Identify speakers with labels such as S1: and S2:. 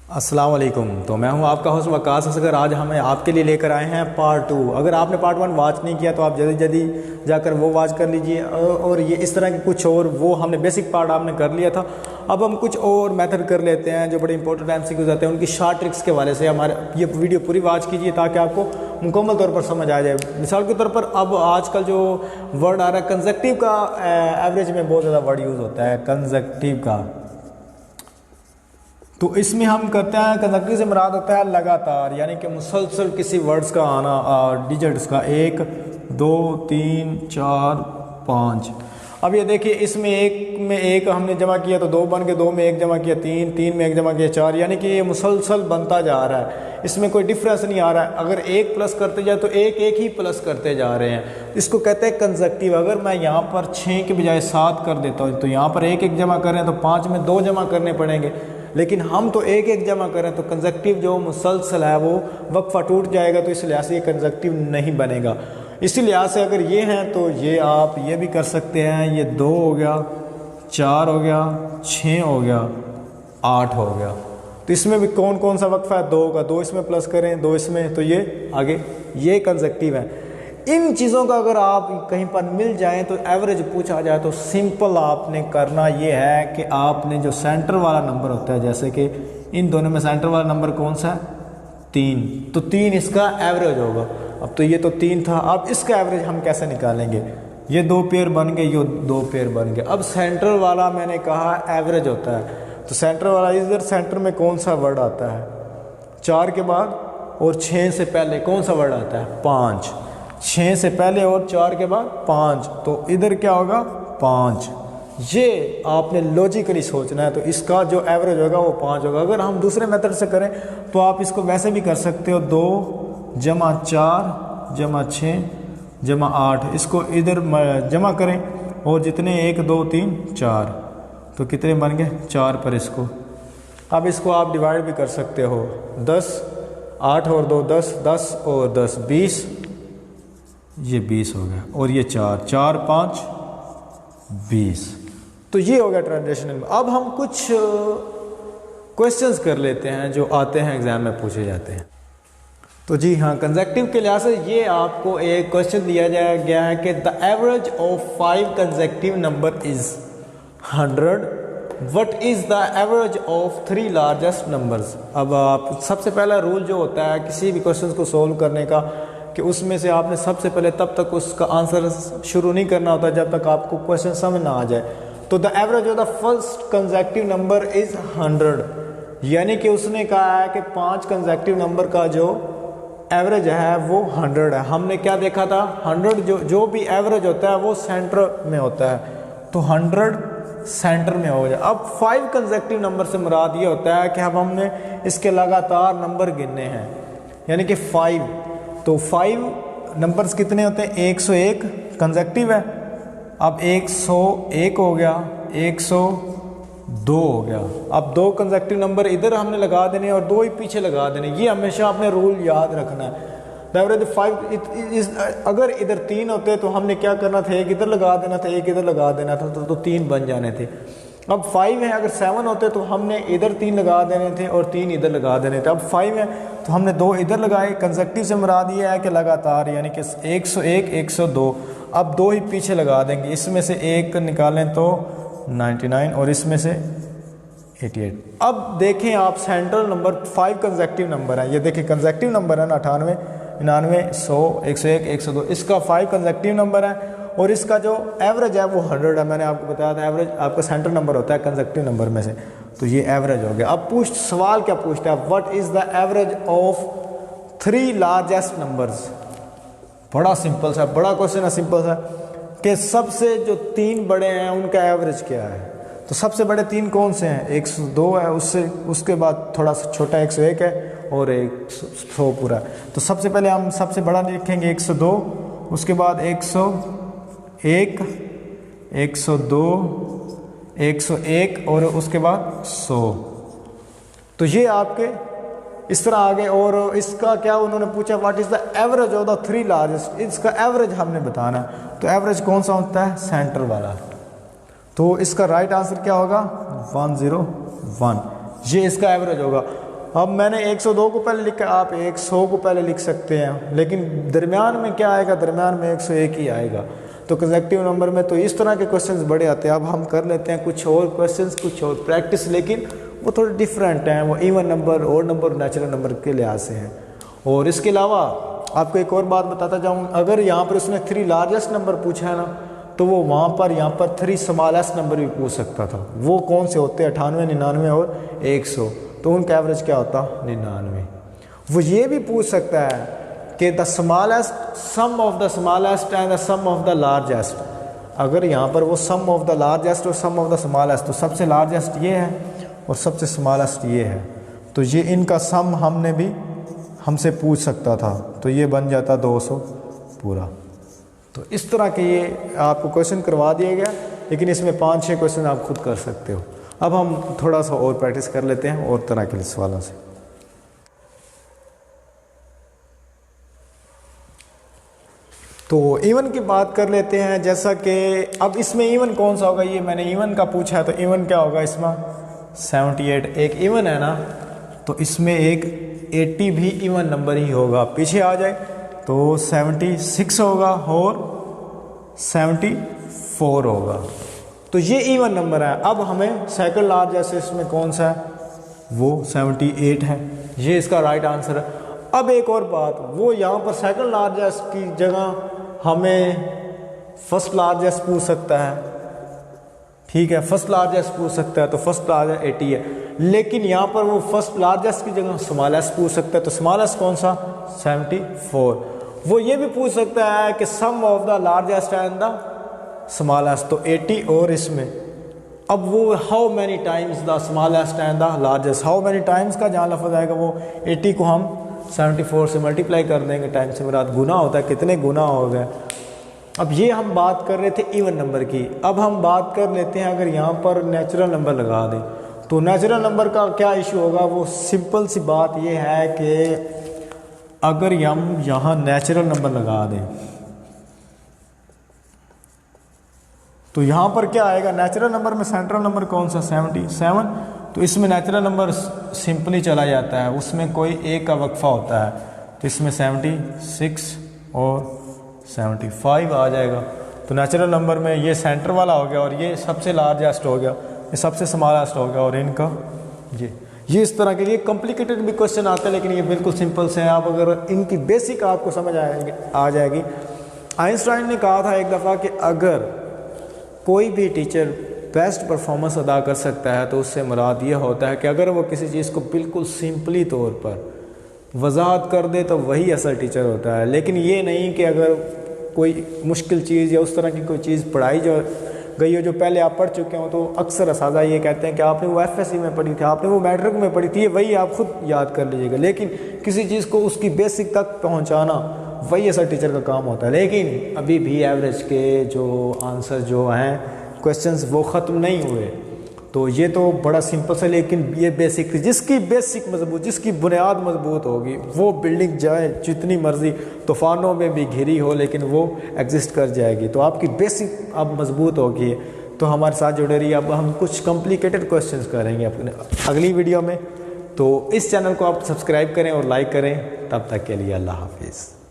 S1: अस्सलाम वालेकुम। तो मैं हूं आपका होस्ट वकास असगर। आज हम आपके लिए लेकर आए हैं पार्ट 2। अगर आपने पार्ट 1 वॉच नहीं किया तो आप जल्दी जल्दी जाकर वो वॉच कर लीजिए। और ये इस तरह के कुछ और वो हमने बेसिक पार्ट आपने कर लिया था। अब हम कुछ और मेथड कर लेते हैं जो बड़े इंपॉर्टेंट MCQs होते हैं, उनकी शॉर्ट ट्रिक्स के हवाले से हमारे ये वीडियो पूरी वॉच कीजिए ताकि आपको मुकम्मल तौर पर समझ आ जाए। मिसाल के तौर पर अब आजकल जो वर्ड आ रहा है कंजक्टिव का, एवरेज में बहुत ज़्यादा वर्ड यूज़ होता है कंजक्टिव का। तो इसमें हम करते हैं कंजक्टिव से मुराद होता है लगातार, यानी कि मुसलसल किसी वर्ड्स का आना, डिजिट्स का 1 2 3 4 5। अब ये देखिए इसमें एक में एक हमने जमा किया तो 2 बन के, 2 में 1 जमा किया 3, 3 में 1 जमा किया 4, यानी कि ये मुसलसल बनता जा रहा है। इसमें कोई डिफरेंस नहीं आ रहा है। अगर 1 प्लस करते जाए तो 1 1 ही प्लस करते जा रहे हैं। इसको कहते हैं कंजक्टिव। अगर मैं यहाँ पर 6 के बजाय 7 कर देता हूँ तो यहाँ पर 1 1 जमा कर रहे हैं तो 5 में 2 जमा करने पड़ेंगे, लेकिन हम तो 1 1 जमा करें तो कंजक्टिव जो मुसलसल है वो वक्फा टूट जाएगा, तो इस लिहाज से ये कंजक्टिव नहीं बनेगा। इसी लिहाज से अगर ये हैं तो ये आप ये भी कर सकते हैं। ये 2 हो गया, 4 हो गया, 6 हो गया, 8 हो गया। तो इसमें भी कौन कौन सा वक्फा है? 2 का 2 इसमें प्लस करें, 2 इसमें, तो ये आगे ये कंजक्टिव है। इन चीज़ों का अगर आप कहीं पर मिल जाएं तो एवरेज पूछा जाए तो सिंपल आपने करना ये है कि आपने जो सेंटर वाला नंबर होता है, जैसे कि इन दोनों में सेंटर वाला नंबर कौन सा है? 3, तो 3 इसका एवरेज होगा। अब तो ये तो 3 था, अब इसका एवरेज हम कैसे निकालेंगे? ये 2 पेयर बन गए, ये 2 पेयर बन गए। अब सेंटर वाला मैंने कहा एवरेज होता है, तो सेंटर वाला इधर सेंटर में कौन सा वर्ड आता है? 4 के बाद और 6 से पहले कौन सा वर्ड आता है? 5। 6 से पहले और 4 के बाद 5, तो इधर क्या होगा? 5। ये आपने लॉजिकली सोचना है, तो इसका जो एवरेज होगा वो 5 होगा। अगर हम दूसरे मेथड से करें तो आप इसको वैसे भी कर सकते हो, 2 जमा 4 जमा 6 जमा 8, इसको इधर जमा करें और जितने 1 2 3 4, तो कितने बन गए? 4 पर इसको। अब इसको आप डिवाइड भी कर सकते हो, 10 8 और 2 10, 10 और 10 20, ये 20 हो गया, और ये 4 4 5 20। तो ये हो गया ट्रांजेक्शनल में। अब हम कुछ क्वेश्चंस कर लेते हैं जो आते हैं एग्जाम में पूछे जाते हैं। तो जी हाँ, कंजक्टिव के लिहाज से ये आपको एक क्वेश्चन दिया गया है कि the average of 5 conjunctive number is 100, what is the average of 3 largest numbers. अब आप सबसे पहला रूल जो होता है किसी भी क्वेश्चन को सोल्व करने का, कि उसमें से आपने सबसे पहले तब तक उसका आंसर शुरू नहीं करना होता जब तक आपको क्वेश्चन समझ ना आ जाए। तो the average of the first conjunctive number is 100, यानी कि उसने कहा है कि 5 कंजक्टिव नंबर का जो एवरेज है वो 100 है। हमने क्या देखा था? 100 जो भी एवरेज होता है वो सेंटर में होता है, तो 100 सेंटर में हो जाए। अब 5 कंजक्टिव नंबर से मुराद ये होता है कि अब हमने इसके लगातार नंबर गिनने हैं, यानी कि 5। तो 5 नंबर्स कितने होते हैं? 101 कंजक्टिव है। अब 101 हो गया, 102 हो गया। अब 2 कंजक्टिव नंबर इधर हमने लगा देने और 2 ही पीछे लगा देने। ये हमेशा आपने रूल याद रखना है। एवरेज 5 अगर इधर 3 होते तो हमने क्या करना था? 1 इधर लगा देना था, 1 इधर लगा देना था, तो 3 बन जाने थे। अब 5 है, अगर 7 होते तो हमने इधर 3 लगा देने थे और 3 इधर लगा देने थे। अब 5 है तो हमने 2 इधर लगाए। कंजक्टिव से मुराद ये है कि लगातार, यानी कि 101 102। अब 2 ही पीछे लगा देंगे, इसमें से 1 निकालें तो 99 और इसमें से 88। अब देखें आप सेंट्रल नंबर 5 कंजक्टिव नंबर है। ये देखिए कंजक्टिव नंबर है ना, 98 99 100 101 102, इसका 5 कंजक्टिव नंबर है और इसका जो एवरेज है वो 100 है। मैंने आपको बताया था एवरेज आपका सेंटर नंबर होता है कंजक्टिव नंबर में से, तो ये एवरेज हो गया। अब सवाल क्या पूछता है? What is the average of 3 largest numbers. बड़ा सिंपल सा, बड़ा क्वेश्चन है, सिंपल सा, कि सबसे जो 3 बड़े हैं उनका एवरेज क्या है। तो सबसे बड़े 3 कौन से हैं? 102 है, उसके बाद थोड़ा सा छोटा 101 है और 100 पूरा। तो सबसे पहले हम सबसे बड़ा लिखेंगे 102, उसके बाद 101 102 101 और उसके बाद 100। तो ये आपके इस तरह आ गए। और इसका क्या उन्होंने पूछा? What is the average of the 3 largest. इसका एवरेज हमने बताना है, तो एवरेज कौन सा होता है? सेंटर वाला। तो इसका राइट आंसर क्या होगा? 101, ये इसका एवरेज होगा। अब मैंने 102 को पहले लिखा, आप 100 को पहले लिख सकते हैं, लेकिन दरमियान में क्या आएगा, दरमियान में 101 ही आएगा। तो कंसेक्यूटिव नंबर में तो इस तरह के क्वेश्चंस बड़े आते हैं। अब हम कर लेते हैं कुछ और क्वेश्चंस, कुछ और प्रैक्टिस, लेकिन वो थोड़े डिफरेंट हैं, वो even number, odd number, natural number के लिहाज से हैं। और इसके अलावा आपको एक और बात बताता जाऊँ, अगर यहाँ पर उसने 3 लार्जेस्ट नंबर पूछा है ना, तो वो वहाँ पर यहाँ पर 3 स्मॉलेस्ट नंबर भी पूछ सकता था। वो कौन से होते हैं, 98, 99 और 100, तो उनका एवरेज क्या होता, 99। वो ये भी पूछ सकता है कि the smallest, sum of the smallest and the sum of the largest. अगर यहाँ पर वो सम ऑफ द लार्जेस्ट और सम ऑफ द स्मॉलेस्ट, तो सबसे लार्जेस्ट ये है और सबसे स्मॉलेस्ट ये है, तो ये इनका सम हमने भी हमसे पूछ सकता था, तो ये बन जाता 200 पूरा। तो इस तरह के ये आपको क्वेश्चन करवा दिया गया, लेकिन इसमें 5-6 क्वेश्चन आप खुद कर सकते हो। अब हम थोड़ा सा और प्रैक्टिस कर लेते हैं और तरह के सवालों से। तो इवन की बात कर लेते हैं, जैसा कि अब इसमें इवन कौन सा होगा, ये मैंने इवन का पूछा है, तो इवन क्या होगा इसमें, 78 एक इवन है ना, तो इसमें एक 80 भी इवन नंबर ही होगा। पीछे आ जाए तो 76 होगा और 74 होगा, तो ये इवन नंबर है। अब हमें सेकंड लार्जेस्ट इसमें कौन सा है, वो 78 है, ये इसका राइट आंसर है। अब एक और बात, वो यहाँ पर सेकंड लार्जेस्ट की जगह हमें फर्स्ट लार्जेस्ट पूछ सकता है, ठीक है, फर्स्ट लार्जेस्ट पूछ सकता है, तो फर्स्ट लार्जेस्ट 80 है, लेकिन यहाँ पर वो फर्स्ट लार्जेस्ट की जगह स्मॉलेस्ट पूछ सकता है, तो स्मॉलेस्ट कौन सा, 74। वो ये भी पूछ सकता है कि sum of the largest and the smallest, तो 80 और इसमें, अब वो how many times the smallest and the largest, how many times का जहाँ लफ्ज़ आएगा, वो 80 को हम 74 से मल्टीप्लाई कर देंगे, टाइम से मुराद गुना होता है, कितने गुना हो गए। अब ये हम बात कर रहे थे इवन नंबर की, अब हम बात कर लेते हैं अगर यहाँ पर नेचुरल नंबर लगा दें, तो नेचुरल नंबर का क्या इशू होगा। वो सिंपल सी बात ये है कि अगर हम यहाँ नेचुरल नंबर लगा दें, तो यहाँ पर क्या आएगा, नेचुरल नंबर में सेंट्रल नंबर कौन सा, 77, तो इसमें नेचुरल नंबर सिंपली चला जाता है, उसमें कोई एक का वक्फा होता है, तो इसमें 76 और 75 आ जाएगा। तो नेचुरल नंबर में ये सेंटर वाला हो गया और ये सबसे लार्जेस्ट हो गया, ये सबसे स्मॉलेस्ट हो गया, और इनका ये इस तरह के ये कॉम्प्लिकेटेड भी क्वेश्चन आते हैं, लेकिन ये बिल्कुल सिंपल से हैं। आप अगर इनकी बेसिक आपको समझ आ जाएगी। आइंस्टाइन ने कहा था एक दफ़ा कि अगर कोई भी टीचर बेस्ट परफॉर्मेंस अदा कर सकता है, तो उससे मुराद ये होता है कि अगर वो किसी चीज़ को बिल्कुल सिंपली तौर पर वजाहत कर दे तो वही असल टीचर होता है। लेकिन ये नहीं कि अगर कोई मुश्किल चीज़ या उस तरह की कोई चीज़ पढ़ाई जो गई हो जो पहले आप पढ़ चुके हो, तो अक्सर असाजा ये कहते हैं कि आपने वो FSC में पढ़ी थी, आपने वो मैट्रिक में पढ़ी थी, वही आप खुद याद कर लीजिएगा। लेकिन किसी चीज़ को उसकी बेसिक तक पहुँचाना वही असल टीचर का काम होता है। लेकिन अभी भी एवरेज के जो आंसर जो हैं क्वेश्चंस वो ख़त्म नहीं हुए, तो ये तो बड़ा सिंपल सा, लेकिन ये बेसिक, जिसकी बेसिक मजबूत, जिसकी बुनियाद मजबूत होगी, वो बिल्डिंग जाए जितनी मर्जी तूफ़ानों में भी घिरी हो, लेकिन वो एग्जिस्ट कर जाएगी। तो आपकी बेसिक अब मजबूत होगी, तो हमारे साथ जुड़े रहिए। अब हम कुछ कॉम्प्लिकेटेड क्वेश्चंस करेंगे अपने अगली वीडियो में, तो इस चैनल को आप सब्सक्राइब करें और लाइक करें। तब तक के लिए अल्लाह हाफिज़।